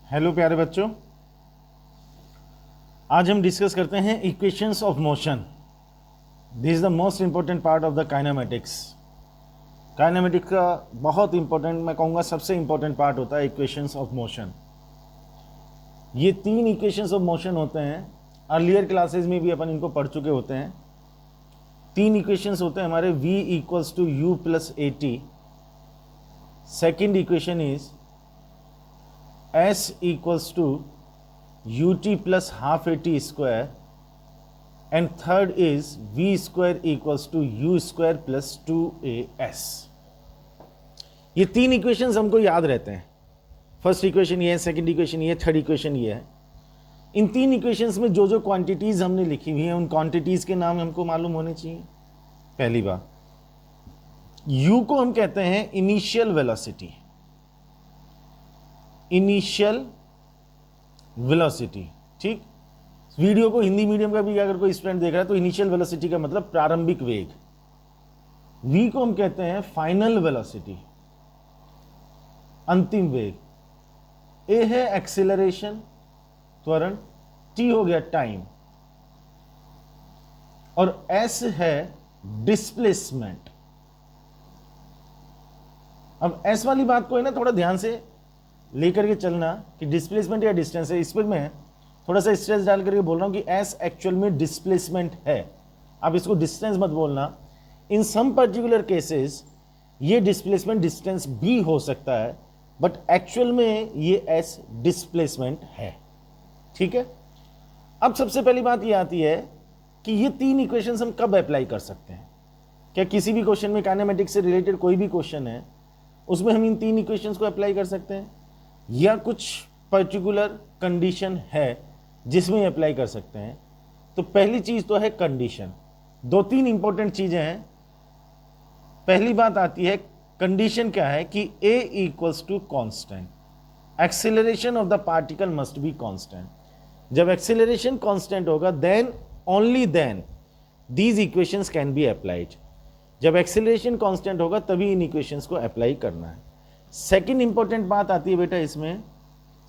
Hello प्यारे बच्चों, आज हम डिस्कस करते हैं equations of motion. This is the most important part of the kinematics. Kinematics का बहुत इंपॉर्टेंट, मैं कहूँगा सबसे इंपॉर्टेंट पार्ट होता है इक्वेशंस ऑफ मोशन। ये तीन इक्वेशंस ऑफ मोशन होते हैं, अर्लियर क्लासेस में भी अपन इनको पढ़ चुके होते हैं। तीन इक्वेशंस होते हैं हमारे, v equals to u plus a t. Second equation is s equals to ut plus half at square, and third is v square equals to u square plus 2as। ये तीन इक्वेशंस हमको याद रहते हैं। First equation ये है, second equation ये है, थर्ड इक्वेशन ये है। इन तीन इक्वेशंस में जो जो क्वांटिटीज हमने लिखी हुई हैं उन क्वांटिटीज के नाम हमको मालूम होने चाहिए। पहली बात, u को हम कहते हैं इनिशियल वेलोसिटी। इनिशियल वेलोसिटी, ठीक। वीडियो को हिंदी मीडियम का भी अगर कोई स्टूडेंट देख रहा है तो इनिशियल वेलोसिटी का मतलब प्रारंभिक वेग। v को हम कहते हैं फाइनल वेलोसिटी, अंतिम वेग। a है एक्सीलरेशन, त्वरण। t हो गया टाइम, और s है डिस्प्लेसमेंट। अब s वाली बात को है ना थोड़ा ध्यान से लेकर के चलना कि डिस्प्लेसमेंट या डिस्टेंस है। इस पर मैं थोड़ा सा स्ट्रेस डाल करके बोल रहा हूं कि एस एक्चुअल में डिस्प्लेसमेंट है। आप इसको डिस्टेंस मत बोलना। इन सम पर्टिकुलर केसेस ये डिस्प्लेसमेंट डिस्टेंस भी हो सकता है, बट एक्चुअल में ये एस डिस्प्लेसमेंट है, ठीक है। अब सबसे पहली बात ये आती है कि ये तीन इक्वेशंस हम कब अप्लाई कर सकते हैं। क्या किसी भी क्वेश्चन में, काइनेमेटिक्स से रिलेटेड कोई भी क्वेश्चन है उसमें हम इन तीन इक्वेशंस को अप्लाई कर सकते हैं, या कुछ पर्टिकुलर कंडीशन है जिसमें अप्लाई कर सकते हैं। तो पहली चीज तो है कंडीशन। दो तीन इंपॉर्टेंट चीजें हैं। पहली बात आती है, कंडीशन क्या है कि a equals to constant, acceleration of the particle must be constant. जब एक्सेलरेशन कांस्टेंट होगा then only then these equations can be applied. जब एक्सेलरेशन कांस्टेंट होगा तभी इन इक्वेशंस को अप्लाई करना है। सेकेंड इंपॉर्टेंट बात आती है बेटा इसमें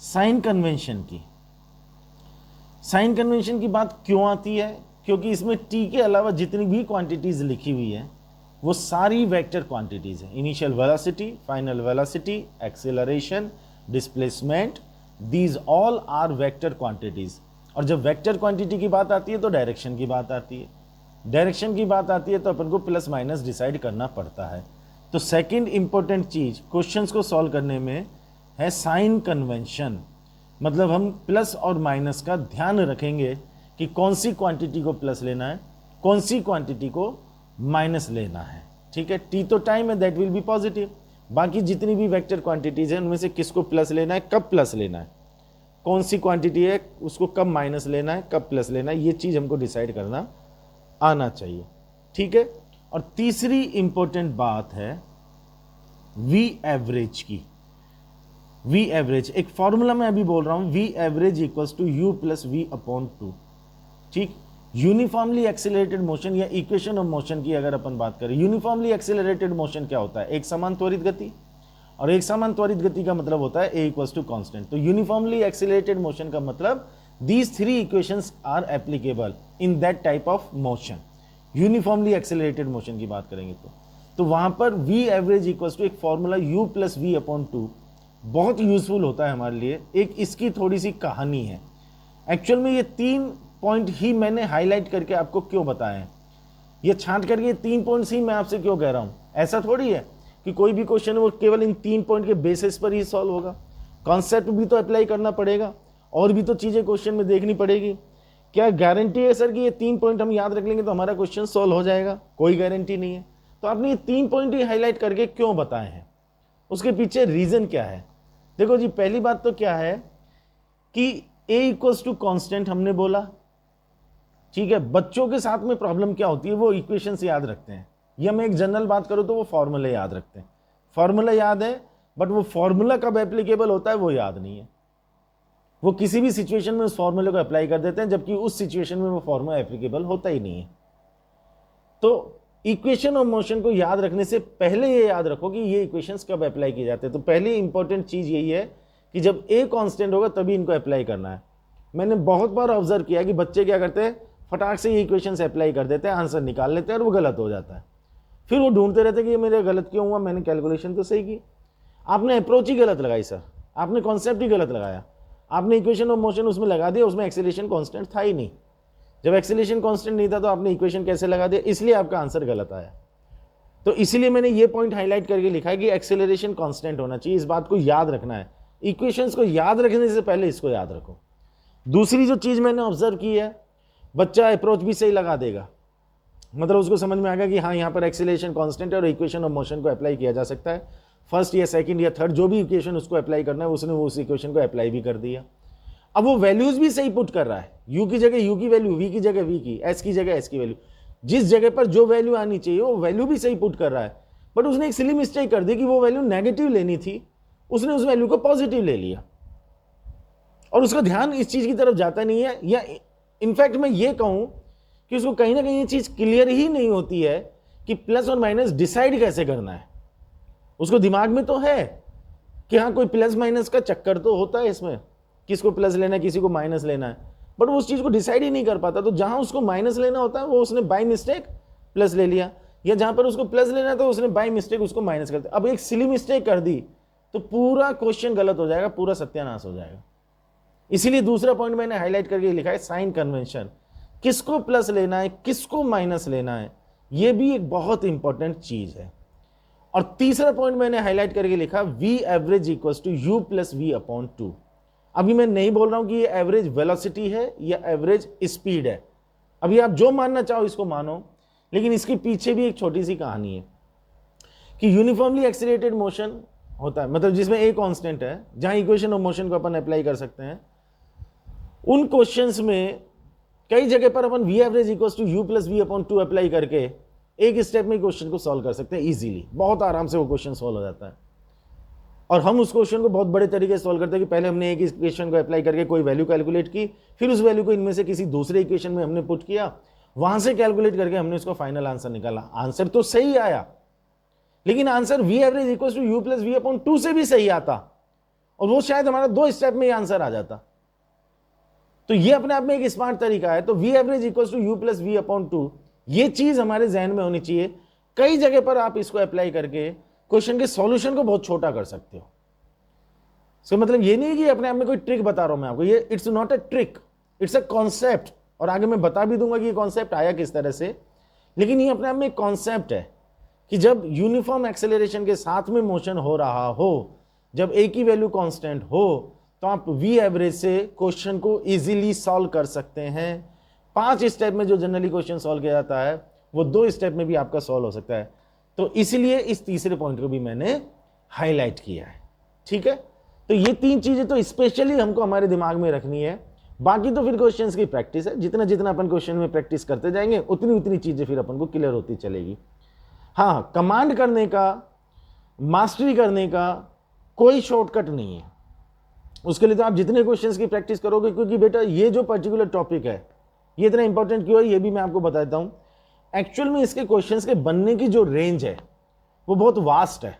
साइन कन्वेंशन की। साइन कन्वेंशन की बात क्यों आती है? क्योंकि इसमें t के अलावा जितनी भी क्वांटिटीज लिखी हुई है वो सारी वेक्टर क्वांटिटीज हैं। Initial velocity, final velocity, acceleration, displacement, these all are vector quantities. और जब वेक्टर क्वांटिटी की बात आती है तो डायरेक्शन की बात आती है। डायरेक्शन की बात आती है तो अपन को प्लस माइनस डिसाइड करना पड़ता है। तो सेकंड इंपॉर्टेंट चीज क्वेश्चंस को सॉल्व करने में है साइन कन्वेंशन। मतलब हम प्लस और माइनस का ध्यान रखेंगे कि कौन सी क्वांटिटी को प्लस लेना है, कौन सी क्वांटिटी को माइनस लेना है, ठीक है। टी तो टाइम है, दैट विल बी पॉजिटिव। बाकी जितनी भी वेक्टर क्वांटिटीज है उनमें से किसको प्लस लेना है, कब प्लस लेना है, कौन सी क्वांटिटी है उसको कब माइनस लेना है, कब प्लस लेना है, ये चीज हमको डिसाइड करना आना चाहिए, ठीक है। और तीसरी इंपॉर्टेंट बात है वी एवरेज की। वी एवरेज एक फॉर्मूला मैं अभी बोल रहा हूं, v average equals to u plus v upon two, ठीक। यूनिफॉर्मली एक्सेलरेटेड मोशन या इक्वेशन ऑफ मोशन की अगर अपन बात करें, यूनिफॉर्मली एक्सेलरेटेड मोशन क्या होता है? एक समान त्वरित गति, और एक समान त्वरित गति का मतलब होता है ए इक्वल्स टू कांस्टेंट। तो यूनिफॉर्मली एक्सेलरेटेड मोशन का मतलब these three equations are applicable in that type of motion. Uniformly accelerated motion की बात करेंगे तो वहां पर v एवरेज इक्वल्स टू एक formula u plus v upon two बहुत यूजफुल होता है हमारे लिए। एक इसकी थोड़ी सी कहानी है। एक्चुअल में ये तीन पॉइंट ही मैंने हाईलाइट करके आपको क्यों बताए हैं, ये छांट करके ये तीन पॉइंट्स ही मैं आपसे क्यों कह रहा हूं। ऐसा थोड़ी है कि कोई भी क्वेश्चन है वो केवल इन तीन पॉइंट के बेसिस पर ही सॉल्व होगा। कॉन्सेप्ट भी तो अप्लाई करना पड़ेगा, और भी तो चीजें क्वेश्चन में देखनी पड़ेगी। क्या गारंटी है सर कि ये तीन पॉइंट हम याद रख लेंगे तो हमारा क्वेश्चन सॉल्व हो जाएगा? कोई गारंटी नहीं है। तो आपने ये तीन पॉइंट ही हाईलाइट करके क्यों बताए हैं, उसके पीछे रीजन क्या है? देखो जी, पहली बात तो क्या है कि a इक्वल्स टू कांस्टेंट हमने बोला, ठीक है। बच्चों के साथ में प्रॉब्लम क्या होती है, वो इक्वेशन से याद रखते हैं, या मैं एक जनरल बात करूं तो वो फॉर्मूला याद रखते हैं। फॉर्मूला याद है बट वो फॉर्मूला कब एप्लीकेबल होता है वो याद नहीं है। वो किसी भी सिचुएशन में उस फॉर्मूले को अप्लाई कर देते हैं जबकि उस सिचुएशन में वो फॉर्मूला एप्लीकेबल होता ही नहीं है। तो इक्वेशन ऑफ मोशन को याद रखने से पहले ये याद रखो कि ये इक्वेशंस कब अप्लाई किए जाते हैं। तो पहली इंपॉर्टेंट चीज यही है कि जब ए कांस्टेंट होगा तभी इनको अप्लाई करना है। मैंने बहुत बार ऑब्जर्व किया कि बच्चे क्या करते हैं, फटाक से ये इक्वेशन से अप्लाई कर देते हैं, आंसर निकाल लेते हैं और वो गलत हो जाता है। फिर वो ढूंढते रहते हैं कि ये मेरे गलत क्यों हुआ, मैंने कैलकुलेशन तो सही की। आपने अप्रोच ही गलत लगाई सर, आपने कॉन्सेप्ट ही गलत लगाया, आपने इक्वेशन ऑफ मोशन उसमें लगा दिया, उसमें एक्सेलरेशन कांस्टेंट था ही नहीं। जब एक्सेलरेशन कांस्टेंट नहीं था तो आपने इक्वेशन कैसे लगा दिया, इसलिए आपका आंसर गलत आया। तो इसीलिए मैंने ये पॉइंट हाईलाइट करके लिखा है कि एक्सेलरेशन कांस्टेंट होना चाहिए, इस बात को याद रखना है। इक्वेशंस को याद रखने से पहले इसको याद रखो। दूसरी जो चीज मैंने ऑब्जर्व की है, बच्चा अप्रोच भी सही लगा देगा, मतलब उसको समझ में आ गया कि हाँ यहाँ पर एक्सेलरेशन कांस्टेंट है और इक्वेशन ऑफ मोशन को अप्लाई किया जा सकता है। फर्स्ट या सेकंड या थर्ड जो भी इक्वेशन उसको अप्लाई करना है उसने उस इक्वेशन को अप्लाई भी कर दिया। अब वो वैल्यूज भी सही पुट कर रहा है, यू की जगह यू की वैल्यू, वी की जगह वी की, एस की जगह एस की वैल्यू, जिस जगह पर जो वैल्यू आनी चाहिए वो वैल्यू भी सही पुट कर रहा है। बट उसने एक सिली मिस्टेक कर दी कि वो वैल्यू नेगेटिव लेनी थी, उसने उस वैल्यू को पॉजिटिव ले लिया और उसका ध्यान इस चीज की तरफ जाता नहीं है। या इनफैक्ट मैं ये कहूं कि उसको कहीं ना कहीं ये चीज क्लियर ही नहीं होती है कि प्लस और माइनस डिसाइड कैसे करना है। उसको दिमाग में तो है कि हाँ कोई प्लस माइनस का चक्कर तो होता है इसमें, किसको प्लस लेना है किसी को माइनस लेना है, बट वो उस चीज को डिसाइड ही नहीं कर पाता। तो जहां उसको माइनस लेना होता है वो उसने बाय मिस्टेक प्लस ले लिया, या जहां पर उसको प्लस लेना है तो उसने बाय मिस्टेक उसको माइनस कर दिया। अब एक सिली मिस्टेक कर दी तो पूरा क्वेश्चन गलत हो जाएगा, पूरा सत्यानाश हो जाएगा। इसीलिए दूसरा पॉइंट मैंने हाईलाइट करके लिखा है साइन कन्वेंशन, किसको प्लस लेना है किसको माइनस लेना है, यह भी एक बहुत इंपॉर्टेंट चीज है। और तीसरा पॉइंट मैंने हाईलाइट करके लिखा v average equals to u plus v upon 2। अभी मैं नहीं बोल रहा हूं कि ये एवरेज वेलोसिटी है या एवरेज स्पीड है, अभी आप जो मानना चाहो इसको मानो, लेकिन इसके पीछे भी एक छोटी सी कहानी है कि यूनिफॉर्मली एक्सीलरेटेड मोशन होता है, मतलब जिसमें ए कांस्टेंट है, जहां इक्वेशन ऑफ मोशन को अपन अप्लाई कर सकते हैं। उन क्वेश्चंस में कई जगह पर अपन v average equals to u plus v upon 2 apply करके एक स्टेप में क्वेश्चन को सॉल्व कर सकते हैं इजीली, बहुत आराम से वो क्वेश्चन सॉल्व हो जाता है। और हम उस क्वेश्चन को बहुत बड़े तरीके से सॉल्व करते हैं कि पहले हमने एक इक्वेशन को अप्लाई करके कोई वैल्यू कैलकुलेट की, फिर उस वैल्यू को इनमें से किसी दूसरे इक्वेशन में हमने पुट किया, वहां से कैलकुलेट करके हमने उसको फाइनल आंसर निकाला। आंसर तो सही आया, लेकिन answer v average equals to u plus v upon 2 से भी सही आता, और वो शायद हमारा 2 स्टेप में ही आंसर आ जाता। तो ये अपने आप में एक स्मार्ट तरीका है। तो v average equals to u plus v upon 2, ये चीज हमारे जहन में होनी चाहिए। कई जगह पर आप इसको अप्लाई करके क्वेश्चन के सॉल्यूशन को बहुत छोटा कर सकते हो। इसका मतलब ये नहीं कि अपने आप में कोई ट्रिक बता रहा हूं मैं आपको, ये it's not a trick, it's a concept. और आगे मैं बता भी दूंगा कि ये कॉन्सेप्ट आया किस तरह से, लेकिन ये अपने आप में एक कॉन्सेप्ट है कि जब यूनिफॉर्म एक्सेलरेशन के साथ में मोशन हो रहा हो, जब ए की वैल्यू कांस्टेंट हो, तो आप वी एवरेज से क्वेश्चन को इजीली सॉल्व कर सकते हैं। 5 स्टेप में जो जनरली क्वेश्चन सॉल्व किया जाता है वो 2 स्टेप में भी आपका सॉल्व हो सकता है। तो इसलिए इस तीसरे पॉइंट को भी मैंने हाईलाइट किया है। ठीक है, तो ये 3 चीजें तो स्पेशली हमको हमारे दिमाग में रखनी है। बाकी तो फिर क्वेश्चंस की प्रैक्टिस है, जितना जितना अपन क्वेश्चन में प्रैक्टिस करते जाएंगे उतनी उतनी चीजें फिर अपन को क्लियर होती चलेगी। हाँ, कमांड करने का, मास्टरी करने का कोई शॉर्टकट नहीं है। उसके लिए तो आप जितने क्वेश्चंस की प्रैक्टिस करोगे, क्योंकि बेटा ये जो पर्टिकुलर टॉपिक है ये इतना इंपॉर्टेंट क्यों है ये भी मैं आपको बताता हूं। एक्चुअल में इसके क्वेश्चंस के बनने की जो रेंज है वो बहुत वास्ट है,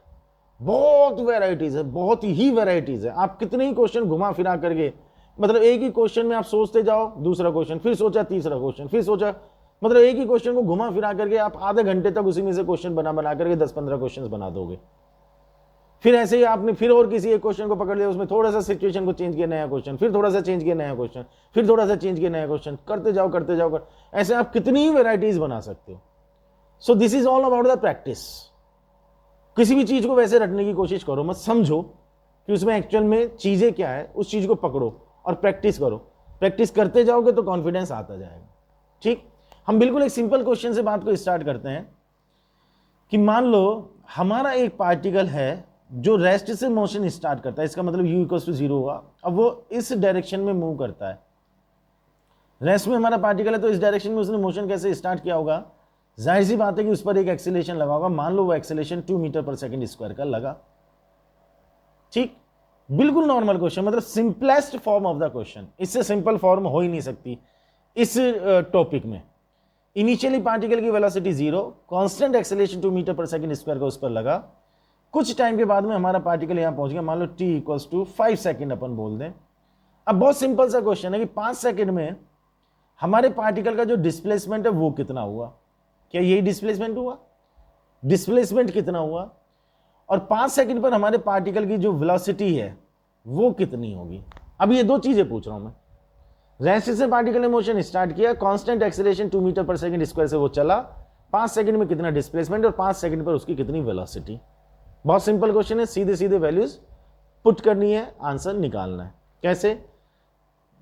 बहुत वेराइटीज है, बहुत ही वेराइटीज है। आप कितने ही क्वेश्चन घुमा फिरा करके, मतलब एक ही क्वेश्चन में आप सोचते जाओ, दूसरा क्वेश्चन, फिर सोचा तीसरा क्वेश्चन, फिर सोचा, मतलब एक ही क्वेश्चन को घुमा फिरा करके आप आधे घंटे तक उसी में से क्वेश्चन बना बना करके 10-15 क्वेश्चन बना दोगे। फिर ऐसे ही आपने फिर और किसी एक क्वेश्चन को पकड़ लिया, उसमें थोड़ा सा सिचुएशन को चेंज किया, नया क्वेश्चन, फिर थोड़ा सा चेंज किया, नया क्वेश्चन, फिर थोड़ा सा चेंज किया, नया क्वेश्चन, करते जाओ करते जाओ ऐसे आप कितनी ही वेराइटीज बना सकते हो। So this is all about the practice. किसी भी चीज को वैसे रटने की कोशिश करो मत, समझो कि उसमें एक्चुअल में चीजें क्या है, उस चीज को पकड़ो और प्रैक्टिस करो। प्रैक्टिस करते जाओगे तो कॉन्फिडेंस आता जाएगा। ठीक, हम बिल्कुल एक सिंपल क्वेश्चन से बात को स्टार्ट करते हैं कि मान लो हमारा एक पार्टिकल है जो रेस्ट से मोशन स्टार्ट करता है, इसका मतलब u इक्वल्स टू 0 हुआ। अब वो इस डायरेक्शन में मूव करता है, रेस्ट में हमारा पार्टिकल है, तो इस डायरेक्शन में उसने मोशन कैसे स्टार्ट किया होगा, जाहिर सी बात है कि उस पर एक एक्सेलरेशन लगा होगा। मान लो वो acceleration 2 metre per second square का लगा। ठीक, बिल्कुल नॉर्मल क्वेश्चन, मतलब simplest form of the question, इससे सिंपल फॉर्म हो ही नहीं सकती इस टॉपिक में। इनिशियली पार्टिकल की velocity 0, constant acceleration 2 metre per second square का उस पर लगा, कुछ टाइम के बाद में हमारा पार्टिकल यहां पहुंच गया, मान लो t इक्वल्स टू 5 सेकेंड अपन बोल दें। अब बहुत सिंपल सा क्वेश्चन है कि 5 सेकेंड में हमारे पार्टिकल का जो डिस्प्लेसमेंट है वो कितना हुआ। क्या यही डिस्प्लेसमेंट हुआ? डिस्प्लेसमेंट कितना हुआ? और 5 सेकंड पर हमारे पार्टिकल की जो वेलोसिटी है वो कितनी होगी। अब ये दो चीजें पूछ रहा हूं मैं। रेस्ट से पार्टिकल ने मोशन स्टार्ट किया, constant acceleration 2 metre per second square से वो चला, 5 सेकंड में कितना डिस्प्लेसमेंट और 5 सेकंड पर उसकी कितनी वेलोसिटी। बहुत सिंपल क्वेश्चन है, सीधे सीधे वैल्यूज पुट करनी है, आंसर निकालना है। कैसे?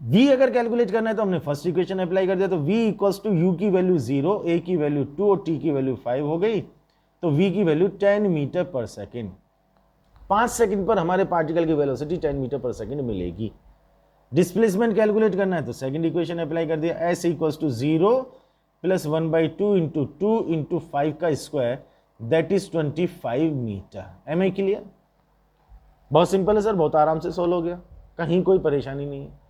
v अगर कैलकुलेट करना है तो हमने फर्स्ट इक्वेशन अप्लाई कर दिया, तो v इक्वल्स टू u की वैल्यू 0, a की वैल्यू 2 और t की वैल्यू 5 हो गई, तो v की value 10 metre per second. 5 second पर हमारे पार्टिकल की वेलोसिटी 10 मीटर पर सेकंड मिलेगी। डिस्प्लेसमेंट कैलकुलेट करना है तो सेकंड इक्वेशन अप्लाई कर दिया, s equals to 0 plus 1/2 into 2 into 5 का square, that is 25 metre. Am I clear? बहुत सिंपल है सर, बहुत आराम से सोल्व हो गया, कहीं कोई परेशानी नहीं है।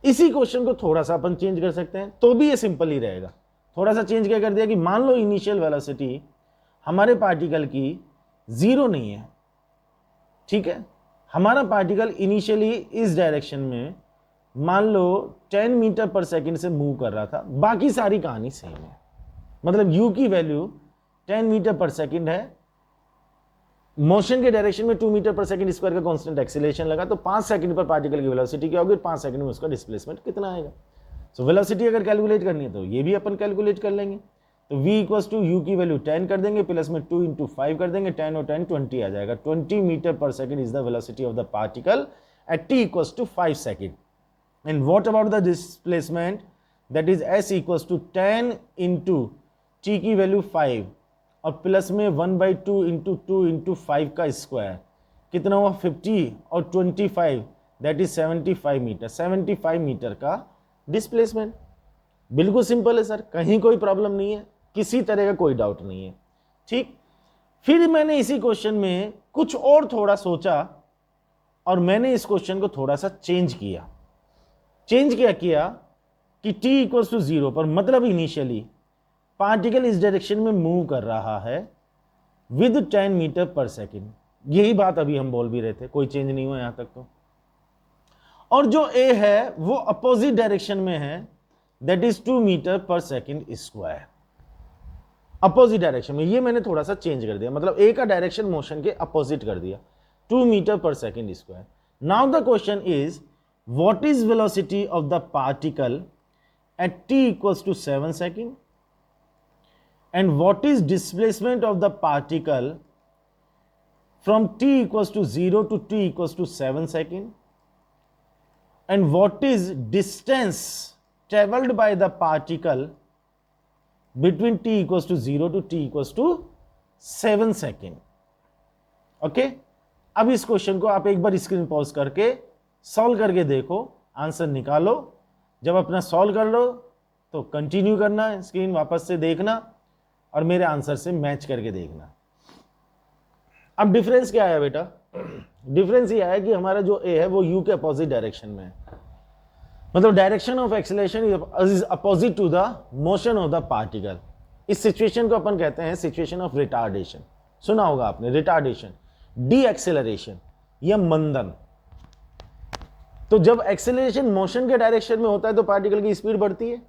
इसी क्वेश्चन को थोड़ा सा अपन चेंज कर सकते हैं तो भी ये सिंपल ही रहेगा। थोड़ा सा चेंज क्या कर दिया कि मान लो इनिशियल वेलोसिटी हमारे पार्टिकल की 0 नहीं है, ठीक है, हमारा पार्टिकल इनिशियली इस डायरेक्शन में मान लो 10 मीटर पर सेकंड से मूव कर रहा था, बाकी सारी कहानी सेम है। मतलब u की वैल्यू 10 मीटर पर सेकंड है, मोशन के डायरेक्शन में 2 मीटर पर सेकंड स्क्वायर का कांस्टेंट एक्सीलरेशन लगा, तो 5 सेकंड पर पार्टिकल की वेलोसिटी क्या होगी, 5 सेकंड में उसका डिस्प्लेसमेंट कितना आएगा। सो वेलोसिटी अगर कैलकुलेट करनी है तो ये भी अपन कैलकुलेट कर लेंगे। तो v इक्वल्स टू यू की वैल्यू 10 कर देंगे, प्लस में 2 इंटू 5 कर देंगे, 10 और 10 20 आ जाएगा। 20 metre per second is the velocity of the particle at t equals to 5 second. And what about the displacement, that is s equals to 10 into t की value 5 और प्लस में 1/2 इंटू 2 इंटू 5 का square, कितना हुआ 50 और 25, that is 75 metre. 75 metre का displacement. बिल्कुल simple है सर, कहीं कोई प्रॉब्लम नहीं है, किसी तरह का कोई डाउट नहीं है, ठीक। फिर मैंने इसी क्वेश्चन में कुछ और थोड़ा सोचा और मैंने इस क्वेश्चन को थोड़ा सा चेंज किया। चेंज क्या किया कि t इक्वल्स टू 0 पर, मतलब इनिशियली पार्टिकल इस डायरेक्शन में मूव कर रहा है विद 10 मीटर पर सेकेंड। यही बात अभी हम बोल भी रहे थे, कोई चेंज नहीं हुआ यहां तक तो। और जो a है वो अपोजिट डायरेक्शन में है, that is 2 metre per second square. Opposite direction में, ये मैंने थोड़ा सा चेंज कर दिया, मतलब a का डायरेक्शन मोशन के अपोजिट कर दिया, 2 metre per second square. Now the question is what is velocity of the particle at t equals to 7 second and what is displacement of the particle from t equals to 0 to t equals to 7 second, and what is distance traveled by the particle between t equals to 0 to t equals to 7 second. Okay, अब इस question को आप एक बार screen pause करके solve करके देखो, answer निकालो। जब अपना सॉल्व कर लो तो कंटिन्यू करना, स्क्रीन वापस से देखना और मेरे आंसर से मैच करके देखना। अब डिफरेंस क्या आया बेटा? डिफरेंस ये आया कि हमारा जो ए है वो यू के अपोजिट डायरेक्शन में है, मतलब direction of acceleration is opposite to the motion of the particle. इस सिचुएशन को अपन कहते हैं सिचुएशन ऑफ रिटार्डेशन। सुना होगा आपने रिटार्डेशन, डी एक्सेलरेशन या मंदन। तो जब एक्सेलरेशन मोशन के डायरेक्शन में होता है तो पार्टिकल की स्पीड बढ़ती है,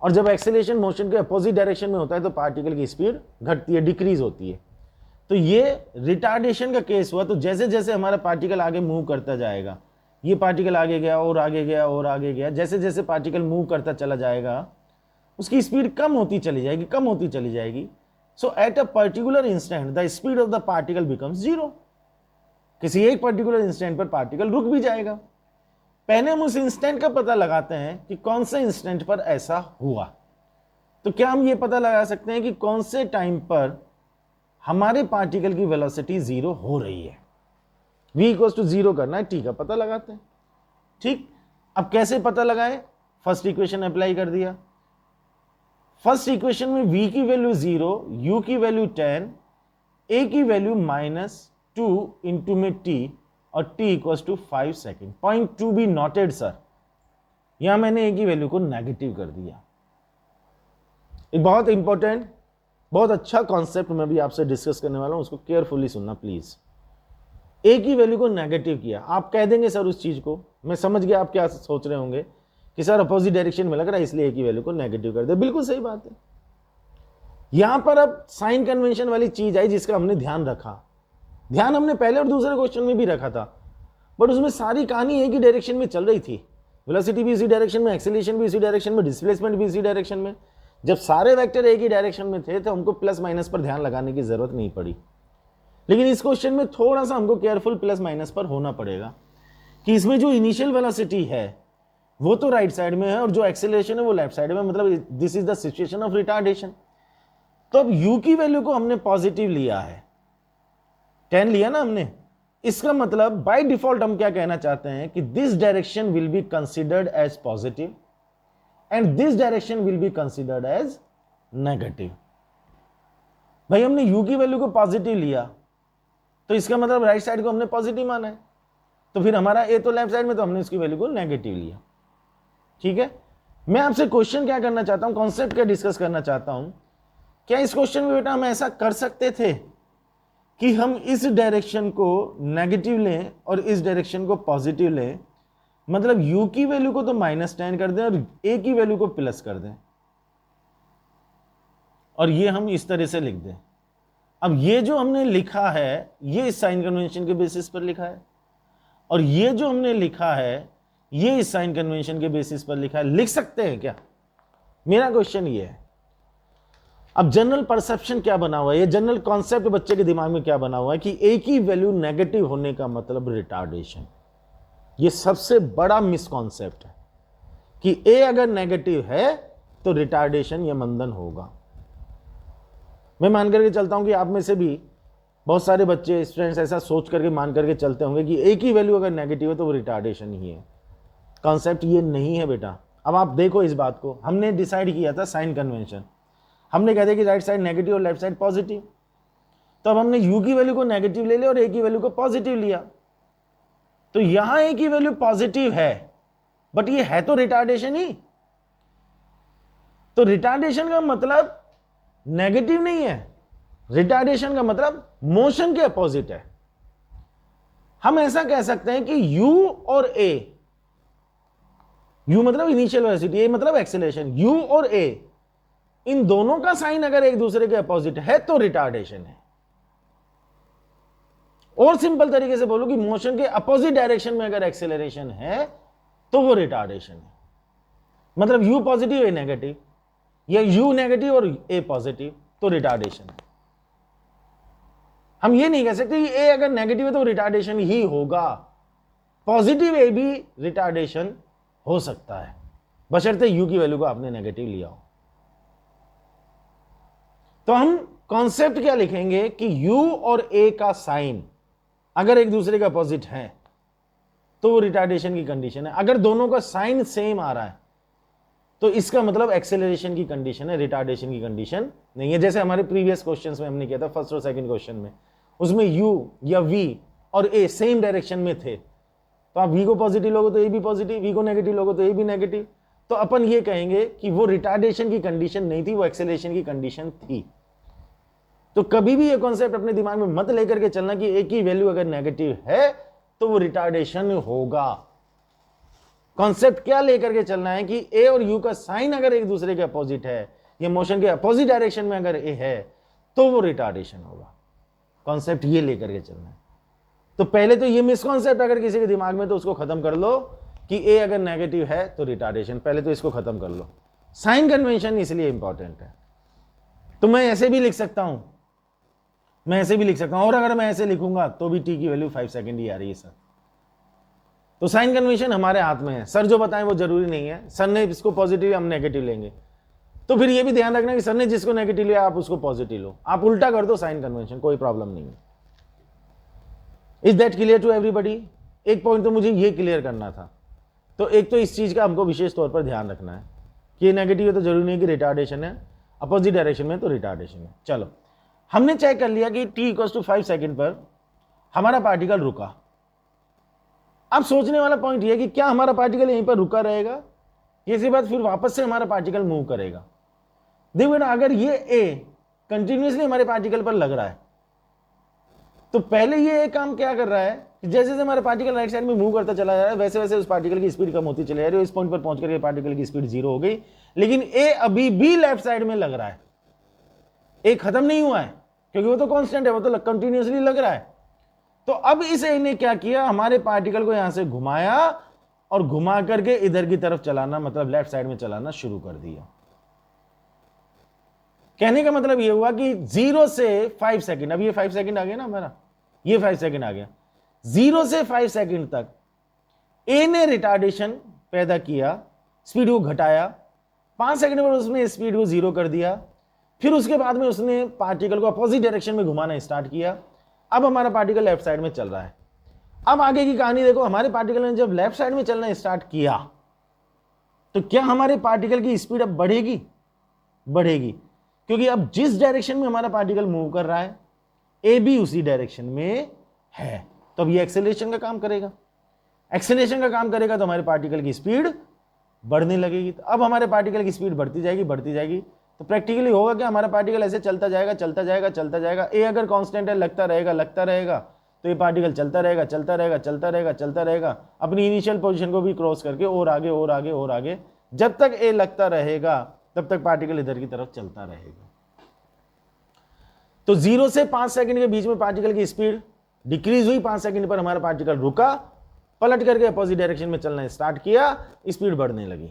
और जब एक्सेलरेशन मोशन के अपोजिट डायरेक्शन में होता है तो पार्टिकल की स्पीड घटती है, डिक्रीज होती है। तो ये रिटार्डेशन का केस हुआ। तो जैसे जैसे हमारा पार्टिकल आगे मूव करता जाएगा, ये पार्टिकल आगे गया और आगे गया और आगे गया, जैसे जैसे पार्टिकल मूव करता चला जाएगा उसकी स्पीड कम होती चली जाएगी, कम होती चली जाएगी। So at a particular instant the speed of the particle becomes 0। किसी एक पर्टिकुलर इंस्टेंट पर पार्टिकल रुक भी जाएगा। पहले हम उस इंस्टेंट का पता लगाते हैं कि कौन से इंस्टेंट पर ऐसा हुआ। तो क्या हम ये पता लगा सकते हैं कि कौन से टाइम पर हमारे पार्टिकल की वेलोसिटी 0 हो रही है? v इक्वल्स टू 0 करना है, t का पता लगाते हैं, ठीक। अब कैसे पता लगाएं? फर्स्ट इक्वेशन अप्लाई कर दिया। फर्स्ट इक्वेशन में v की वैल्यू 0, u की वैल्यू 10, a की वैल्यू -2 इंटू में t और t equals to 5 second. Point to be noted sir, यहां मैंने a की वैल्यू को नेगेटिव कर दिया। एक बहुत इंपॉर्टेंट बहुत अच्छा कॉन्सेप्ट मैं भी आपसे डिस्कस करने वाला हूं, उसको केयरफुली सुनना प्लीज। ए की वैल्यू को नेगेटिव किया, आप कह देंगे सर उस चीज को, मैं समझ गया आप क्या सोच रहे होंगे कि सर अपोजिट डायरेक्शन में लग रहा है इसलिए ए की वैल्यू को नेगेटिव कर दे। बिल्कुल सही बात है। यहां पर अब साइन कन्वेंशन वाली चीज आई जिसका हमने ध्यान रखा। ध्यान हमने पहले और दूसरे क्वेश्चन में भी रखा था, बट उसमें सारी कहानी एक ही डायरेक्शन में चल रही थी। वेलोसिटी भी इसी डायरेक्शन में, एक्सेलरेशन भी इसी डायरेक्शन में, डिस्प्लेसमेंट भी इसी डायरेक्शन में। जब सारे वेक्टर एक ही डायरेक्शन में थे तो हमको प्लस माइनस पर ध्यान लगाने की जरूरत नहीं पड़ी। लेकिन इस क्वेश्चन में थोड़ा सा हमको केयरफुल प्लस माइनस पर होना पड़ेगा कि इसमें जो इनिशियल वेलोसिटी है वो तो राइट साइड में है और जो एक्सेलरेशन है वो लेफ्ट साइड में, मतलब this is the situation of retardation. तो अब u की वैल्यू को हमने पॉजिटिव लिया है, 10 लिया ना हमने, इसका मतलब बाय डिफॉल्ट हम क्या कहना चाहते हैं कि this direction will be considered as positive and this direction will be considered as negative. भाई हमने u की वैल्यू को पॉजिटिव लिया तो इसका मतलब राइट साइड को हमने पॉजिटिव माना है, तो फिर हमारा a तो लेफ्ट साइड में, तो हमने उसकी वैल्यू को नेगेटिव लिया। ठीक है, मैं आपसे क्वेश्चन क्या करना चाहता हूं, कॉन्सेप्ट क्या डिस्कस करना चाहता हूं। क्या इस क्वेश्चन में बेटा हम ऐसा कर सकते थे कि हम इस डायरेक्शन को नेगेटिव लें और इस डायरेक्शन को पॉजिटिव लें, मतलब u की वैल्यू को तो -10 कर दें और a की वैल्यू को प्लस कर दें, और ये हम इस तरह से लिख दें। अब ये जो हमने लिखा है ये इस साइन कन्वेंशन के बेसिस पर लिखा है, और ये जो हमने लिखा है ये इस साइन कन्वेंशन के बेसिस पर लिखा है। लिख सकते हैं क्या, मेरा क्वेश्चन ये है। अब जनरल परसेप्शन क्या बना हुआ है, ये जनरल कॉन्सेप्ट बच्चे के दिमाग में क्या बना हुआ है कि ए की वैल्यू नेगेटिव होने का मतलब रिटार्डेशन। ये सबसे बड़ा मिसकॉन्सेप्ट है कि ए अगर नेगेटिव है तो रिटार्डेशन या मंदन होगा। मैं मान करके चलता हूं कि आप में से भी बहुत सारे बच्चे स्टूडेंट्स ऐसा सोच करके मान करके चलते होंगे कि ए की वैल्यू अगर नेगेटिव है तो वो रिटार्डेशन ही है। कॉन्सेप्ट ये नहीं है बेटा। अब आप देखो इस बात को, हमने डिसाइड किया था साइन कन्वेंशन, हमने कह दिया कि राइट साइड नेगेटिव और लेफ्ट साइड पॉजिटिव, तो अब हमने u की वैल्यू को नेगेटिव ले लिया और a की वैल्यू को पॉजिटिव लिया। तो यहां a की वैल्यू पॉजिटिव है बट ये है तो रिटार्डेशन ही, तो रिटार्डेशन का मतलब नेगेटिव नहीं है, रिटार्डेशन का मतलब मोशन के अपोजिट है। हम ऐसा कह सकते हैं कि u और a, u मतलब इनिशियल वेलोसिटी, a मतलब एक्सेलरेशन, u और a इन दोनों का साइन अगर एक दूसरे के अपोजिट है तो रिटार्डेशन है। और सिंपल तरीके से बोलो कि मोशन के अपोजिट डायरेक्शन में अगर एक्सेलरेशन है तो वो रिटार्डेशन है। मतलब u पॉजिटिव a नेगेटिव या u नेगेटिव और a पॉजिटिव तो रिटार्डेशन है। हम ये नहीं कह सकते कि a अगर नेगेटिव है तो रिटार्डेशन ही होगा, पॉजिटिव a भी रिटार्डेशन हो सकता है बशर्ते u की वैल्यू को आपने नेगेटिव लिया हो। तो हम कॉन्सेप्ट क्या लिखेंगे कि u और a का साइन अगर एक दूसरे के अपोजिट है तो वो रिटार्डेशन की कंडीशन है। अगर दोनों का साइन सेम आ रहा है तो इसका मतलब एक्सेलरेशन की कंडीशन है, रिटार्डेशन की कंडीशन नहीं है। जैसे हमारे प्रीवियस क्वेश्चंस में हमने किया था, फर्स्ट और सेकंड क्वेश्चन में, उसमें u या v और a सेम डायरेक्शन में थे, तो आप v को पॉजिटिव लोगे तो a भी पॉजिटिव, v को नेगेटिव लोगे तो a भी नेगेटिव, तो अपन ये कहेंगे कि वो रिटार्डेशन की कंडीशन नहीं थी, वो एक्सेलरेशन की कंडीशन थी। तो कभी भी ये कॉन्सेप्ट अपने दिमाग में मत लेकर के चलना कि a की वैल्यू अगर नेगेटिव है तो वो रिटार्डेशन होगा। कॉन्सेप्ट क्या लेकर के चलना है कि a और u का साइन अगर एक दूसरे के अपोजिट है या मोशन के अपोजिट डायरेक्शन में अगर a है तो वो रिटार्डेशन होगा। कॉन्सेप्ट ये लेकर के चलना है। तो पहले तो ये मिसकॉन्सेप्ट अगर किसी के दिमाग में तो उसको खत्म कर लो कि a अगर नेगेटिव है तो रिटार्डेशन, पहले तो इसको खत्म कर लो। साइन कन्वेंशन इसलिए इंपॉर्टेंट है। तो मैं ऐसे भी लिख सकता हूं, मैं ऐसे भी लिख सकता हूं, और अगर मैं ऐसे लिखूंगा तो भी t की वैल्यू 5 सेकंड ही आ रही है सर। तो साइन कन्वेंशन हमारे हाथ में है, सर जो बताएं वो जरूरी नहीं है। सर ने इसको पॉजिटिव, हम नेगेटिव लेंगे, तो फिर ये भी ध्यान रखना कि सर ने जिसको नेगेटिव लिया आप उसको पॉजिटिव लो, आप उल्टा कर दो साइन कन्वेंशन, कोई प्रॉब्लम नहीं है। Is that clear to everybody? एक पॉइंट तो मुझे ये क्लियर करना था। तो एक तो इस चीज का हमको विशेष तौर पर ध्यान रखना है कि ये नेगेटिव है तो जरूरी नहीं कि रिटार्डेशन है, अपोजिट डायरेक्शन में तो रिटार्डेशन है। चलो, हमने चेक कर लिया कि t = 5 सेकंड पर हमारा पार्टिकल रुका। अब सोचने वाला पॉइंट ये है कि क्या हमारा पार्टिकल यहीं पर रुका रहेगा, ये सी बात, फिर वापस से हमारा पार्टिकल मूव करेगा। देखो बेटा, अगर ये a कंटिन्यूसली हमारे पार्टिकल पर लग रहा है। तो पहले ये एक काम क्या कर रहा है कि जैसे जैसे हमारा पार्टिकल राइट साइड में मूव करता चला जा रहा है वैसे वैसे उस पार्टिकल की स्पीड कम होती चली जा रही है। इस पॉइंट पर पहुंच करके पार्टिकल की स्पीड 0 हो गई, लेकिन ए अभी भी लेफ्ट साइड में लग रहा है। ए खत्म नहीं हुआ है क्योंकि वो तो कांस्टेंट है, वो तो कंटिन्यूसली लग रहा है। तो अब इस ए ने क्या किया, हमारे पार्टिकल को यहां से घुमाया और घुमा करके इधर की तरफ चलाना, मतलब लेफ्ट साइड में चलाना शुरू कर दिया। कहने का मतलब यह हुआ कि 0 से 5 सेकंड, अब ये 5 सेकंड आ गया ना हमारा, ये 5 सेकंड आ गया, 0 से 5 सेकंड तक ए ने रिटार्डेशन पैदा किया, स्पीड को घटाया, 5 सेकंड पर उसने स्पीड को 0 कर दिया, फिर उसके बाद में उसने पार्टिकल को अपोजिट डायरेक्शन में घुमाना स्टार्ट किया। अब हमारा पार्टिकल लेफ्ट साइड में चल रहा है। अब आगे की कहानी देखो, हमारे पार्टिकल ने जब लेफ्ट साइड में चलना स्टार्ट किया तो क्या हमारे पार्टिकल की स्पीड अब बढ़ेगी? बढ़ेगी, क्योंकि अब जिस डायरेक्शन में हमारा पार्टिकल मूव कर रहा है ए भी उसी डायरेक्शन में है, तो अब ये एक्सेलरेशन का काम करेगा। एक्सेलरेशन का काम करेगा तो हमारे पार्टिकल की स्पीड बढ़ने लगेगी। तो अब हमारे पार्टिकल की स्पीड बढ़ती जाएगी, बढ़ती जाएगी। तो प्रैक्टिकली होगा क्या, हमारा पार्टिकल ऐसे चलता जाएगा, चलता जाएगा, चलता जाएगा। ए अगर कांस्टेंट है, लगता रहेगा, लगता रहेगा, तो ये पार्टिकल चलता रहेगा, चलता रहेगा, चलता रहेगा, चलता रहेगा, अपनी इनिशियल पोजीशन को भी क्रॉस करके और आगे और आगे और आगे, जब तक ए लगता रहेगा तब तक पार्टिकल इधर की तरफ चलता रहेगा। तो 0 से 5 सेकंड के बीच में पार्टिकल की स्पीड डिक्रीज हुई, 5 सेकंड पर हमारा पार्टिकल रुका, पलट करके अपोजिट डायरेक्शन में चलना स्टार्ट किया, स्पीड बढ़ने लगी।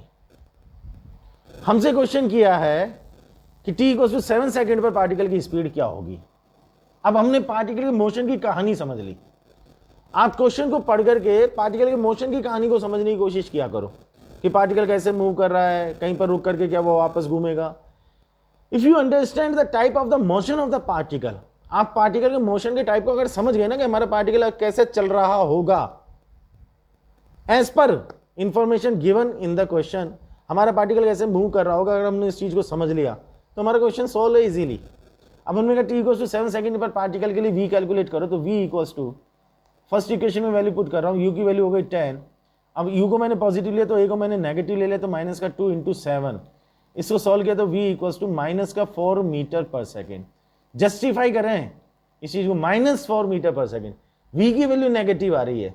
हमसे क्वेश्चन किया है कि t = 7 सेकंड पर पार्टिकल की स्पीड क्या होगी। अब हमने पार्टिकल के मोशन की कहानी समझ ली। आप क्वेश्चन को पढ़ करके पार्टिकल के मोशन की कहानी को समझने की कोशिश किया करो कि पार्टिकल कैसे मूव कर रहा है, कहीं पर रुक करके क्या वो वापस घूमेगा। If you understand the type of the motion of the particle, आप पार्टिकल के मोशन के टाइप को अगर समझ गए ना कि हमारा पार्टिकल कैसे चल रहा होगा as per information given in the question, हमारा पार्टिकल कैसे मूव कर रहा होगा, अगर हमने इस चीज को समझ लिया तो हमारा क्वेश्चन सॉल्व है इजीली। अब हमने कहा t = 7 सेकंड पर पार्टिकल के लिए v कैलकुलेट करो, तो v = फर्स्ट इक्वेशन में वैल्यू पुट कर रहा हूं, u की वैल्यू हो गई 10। अब u को मैंने पॉजिटिव लिया तो a को मैंने नेगेटिव ले लिया, तो -2 × 7। इसको सॉल्व किया तो v = -4 metre per second. Justify करें इस चीज को, -4 मीटर पर सेकेंड, v की वैल्यू नेगेटिव आ रही है,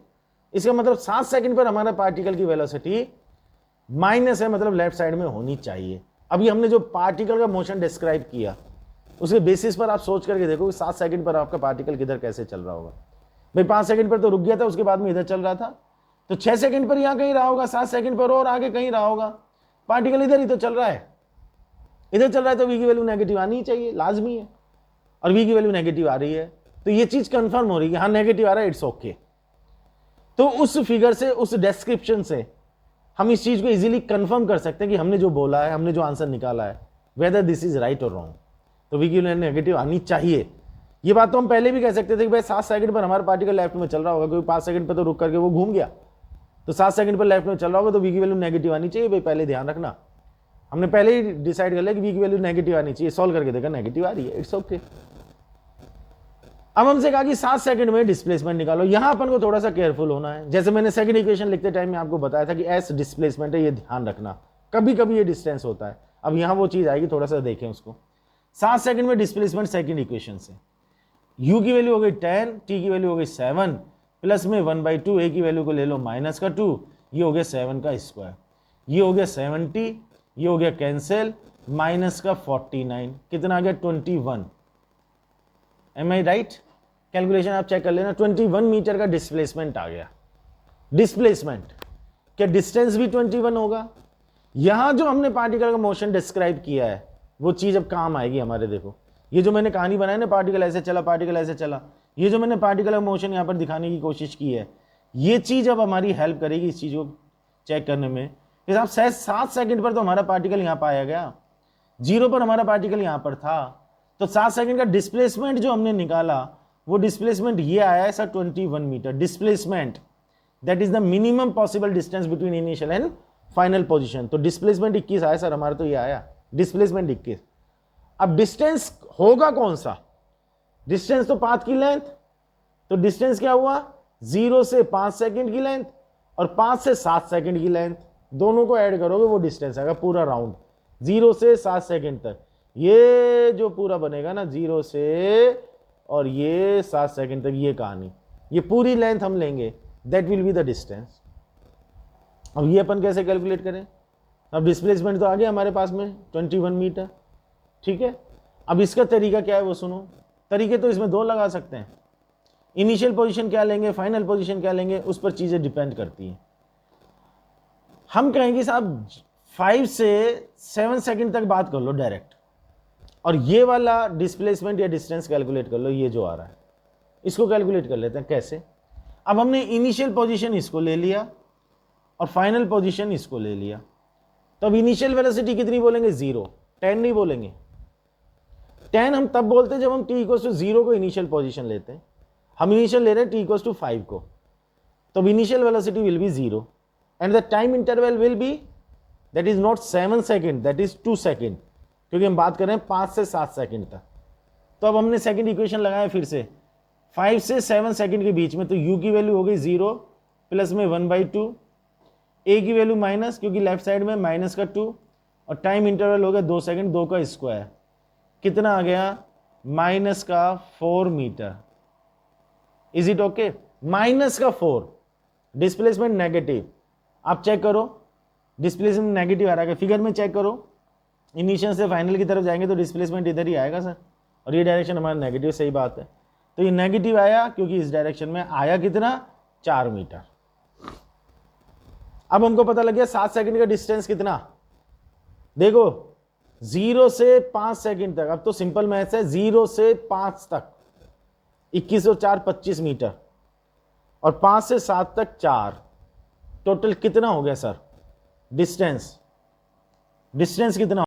इसका मतलब 7 सेकंड पर हमारा पार्टिकल की वेलोसिटी माइनस है, मतलब लेफ्ट साइड में होनी चाहिए। अभी हमने जो पार्टिकल का मोशन डिस्क्राइब किया उसके बेसिस पर आप सोच करके देखो कि 7 सेकंड पर आपका पार्टिकल किधर कैसे चल रहा होगा। भाई 5 सेकंड पर तो रुक गया था, उसके बाद में इधर चल रहा था, तो 6 सेकंड पर यहां कहीं रहा होगा, 7 सेकंड पर और आगे कहीं रहा होगा। पार्टिकल इधर ही तो चल रहा है, इधर चल रहा है, तो v की वैल्यू नेगेटिव आनी ही चाहिए, लाजमी है। और v की वैल्यू नेगेटिव आ रही है तो ये चीज कंफर्म हो रही है कि हाँ नेगेटिव आ रहा है, इट्स ओके। तो उस फिगर से, उस डिस्क्रिप्शन से हम इस चीज को इजीली कंफर्म कर सकते हैं कि हमने जो बोला है, हमने जो आंसर निकाला है, वेदर दिस इज राइट और रॉन्ग। तो v की वैल्यू नेगेटिव आनी चाहिए। ये बात तो हम पहले भी कह सकते थे कि भाई 7 सेकंड पर हमारा पार्टिकल लेफ्ट में चल रहा होगा, क्योंकि 5 सेकंड पर तो रुक करके वो घूम गया, तो 7 सेकंड पर लेफ्ट में चल रहा होगा, तो v की वैल्यू नेगेटिव आनी चाहिए। भाई पहले ध्यान रखना, हमने पहले ही डिसाइड कर लिया कि v की वैल्यू नेगेटिव आनी चाहिए। सॉल्व करके देखा नेगेटिव आ रही है, इट्स ओके। अब हमसे कहा कि 7 सेकंड में डिस्प्लेसमेंट निकालो। यहां अपन को थोड़ा सा केयरफुल होना है। जैसे मैंने सेकंड इक्वेशन लिखते टाइम में आपको बताया था कि एस डिस्प्लेसमेंट है, ये ध्यान रखना, कभी कभी ये डिस्टेंस होता है। अब यहां वो चीज आएगी, थोड़ा सा देखें उसको। 7 सेकंड में डिस्प्लेसमेंट सेकंड इक्वेशन से, u की वैल्यू हो गई 10, t की वैल्यू हो गई 7, प्लस में 1/2, a की वैल्यू को ले लो -2, ये हो गया 7 का स्क्वायर, ये हो गया 70, ये हो गया कैंसिल, -49, कितना आ गया 21। एम आई राइट? कैलकुलेशन आप चेक कर लेना। 21 मीटर का डिस्प्लेसमेंट आ गया। डिस्प्लेसमेंट, क्या डिस्टेंस भी 21 होगा? यहां जो हमने पार्टिकल का मोशन डिस्क्राइब किया है वो चीज अब काम आएगी हमारे। देखो ये जो मैंने कहानी बनाई ना, पार्टिकल ऐसे चला, पार्टिकल ऐसे चला, ये जो मैंने पार्टिकल का मोशन यहां पर दिखाने की कोशिश की है, ये चीज अब हमारी हेल्प करेगी इस चीज को चेक करने में। इस आप 7 सेकंड पर तो हमारा पार्टिकल यहां पाया गया, 0 पर हमारा पार्टिकल यहां पर था, तो 7 सेकंड का डिस्प्लेसमेंट जो हमने निकाला वो डिस्प्लेसमेंट ये आया है सर 21 मीटर। Displacement that is the minimum possible distance between initial and final position. तो डिस्प्लेसमेंट 21 आया सर हमारा, तो ये आया डिस्प्लेसमेंट 21। अब डिस्टेंस होगा कौन सा? डिस्टेंस तो पाथ की लेंथ, तो डिस्टेंस क्या हुआ? 0 से 5 सेकंड की लेंथ और 5 से 7 सेकंड की लेंथ, दोनों को ऐड करोगे वो डिस्टेंस आएगा पूरा राउंड, 0 से 7 सेकंड तक। ये जो पूरा बनेगा ना 0 से और ये 7 सेकंड तक, ये कहानी, ये पूरी लेंथ हम लेंगे, that will be the distance. अब ये अपन कैसे कैलकुलेट करें? अब डिस्प्लेसमेंट तो आ गया हमारे पास में 21 मीटर, ठीक है। अब इसका तरीका क्या है वो सुनो। तरीके तो इसमें 2 लगा सकते हैं। इनिशियल पोजीशन क्या लेंगे, फाइनल पोजीशन क्या लेंगे, उस पर चीज़ें डिपेंड करती हैं। हम कहेंगे साहब 5 से 7 सेकंड तक बात कर लो डायरेक्ट, और ये वाला डिस्प्लेसमेंट या डिस्टेंस कैलकुलेट कर लो, ये जो आ रहा है इसको कैलकुलेट कर लेते हैं। कैसे? अब हमने इनिशियल पोजीशन इसको ले लिया और फाइनल पोजीशन इसको ले लिया, तो अब इनिशियल वेलोसिटी कितनी बोलेंगे? 0, 10 नहीं बोलेंगे। 10 हम तब बोलते हैं जब हम t=0 को इनिशियल पोजीशन लेते हैं। हम इनिशियल ले रहे हैं t=5 को, तो initial velocity will be 0 and the time interval will be, that is not 7 second, that is 2 second, क्योंकि हम बात कर रहे हैं 5 से 7 सेकेंड तक। तो अब हमने सेकेंड इक्वेशन लगाया फिर से 5 से 7 सेकेंड के बीच में, तो u की वैल्यू हो गई 0 प्लस में 1/2, a की वैल्यू माइनस, क्योंकि लेफ्ट साइड में माइनस का 2, और टाइम इंटरवल हो गया 2 सेकेंड, 2 का स्क्वायर कितना आ गया? माइनस का 4 मीटर। Is it okay? माइनस का 4, डिस्प्लेसमेंट नेगेटिव। आप चेक करो, डिस्प्लेसमेंट नेगेटिव आ रहा है, फिगर में चेक करो। इनिशियल से फाइनल की तरफ जाएंगे तो डिस्प्लेसमेंट इधर ही आएगा सर, और ये डायरेक्शन हमारा नेगेटिव, सही बात है। तो ये नेगेटिव आया क्योंकि इस डायरेक्शन में आया कितना? 4 मीटर। अब हमको पता लग गया 7 सेकंड का डिस्टेंस कितना। देखो 0 से 5 सेकंड तक, अब तो सिंपल मैथ्स है, 0 से 5 तक 21 और 4 25 मीटर, और 5 से 7 तक 4, टोटल कितना हो गया सर डिस्टेंस? डिस्टेंस कितना